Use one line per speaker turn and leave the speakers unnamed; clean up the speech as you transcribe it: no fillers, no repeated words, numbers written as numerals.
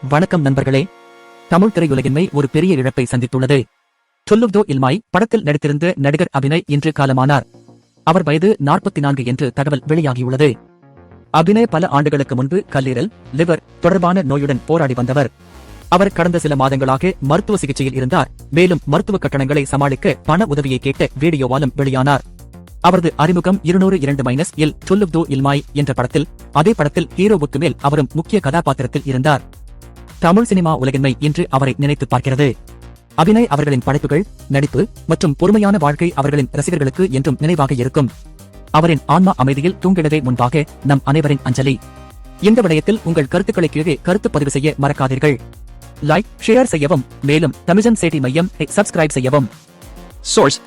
வணக்கம் நண்பர்களே. தமிழ் திரையுலகின்மை ஒரு பெரிய இழப்பை சந்தித்துள்ளது. சொல்லுவதோ இல்மாய் படத்தில் நடித்திருந்த நடிகர் அபிநய் இன்று காலமானார். அவர் வயது 44 என்று தகவல் வெளியாகியுள்ளது. அபிநய் பல ஆண்டுகளுக்கு முன்பு கல்லீரல், லிவர் தொடர்பான நோயுடன் போராடி வந்தவர். அவர் கடந்த சில மாதங்களாக மருத்துவ சிகிச்சையில் இருந்தார். மேலும் மருத்துவ கட்டணங்களை சமாளிக்க பண உதவியை கேட்ட வீடியோவாலும் வெளியானார். அவரது அறிமுகம் 202-இல் சொல்லுவதோ இல்மாய் என்ற படத்தில். அதே படத்தில் ஹீரோவுக்கு மேல் அவரும் முக்கிய கதாபாத்திரத்தில் இருந்தார். தமிழ் சினிமா உலகின்மை இன்று அவரை நினைத்து பார்க்கிறது. அபிநய் அவர்களின் படைப்புகள், நடிப்பு மற்றும் பொறுமையான வாழ்க்கை அவர்களின் ரசிகர்களுக்கு என்றும் நினைவாக இருக்கும். அவரின் ஆன்மா அமைதியில் தூங்கிடவே முன்பாக நம் அனைவரின் அஞ்சலி. இந்த விடயத்தில் உங்கள் கருத்துக்களை கீழே கருத்து பதிவு செய்ய மறக்காதீர்கள். லைக், ஷேர் செய்யவும். மேலும் தமிழன் செய்தி மையம் சப்ஸ்கிரைப் செய்யவும்.
Source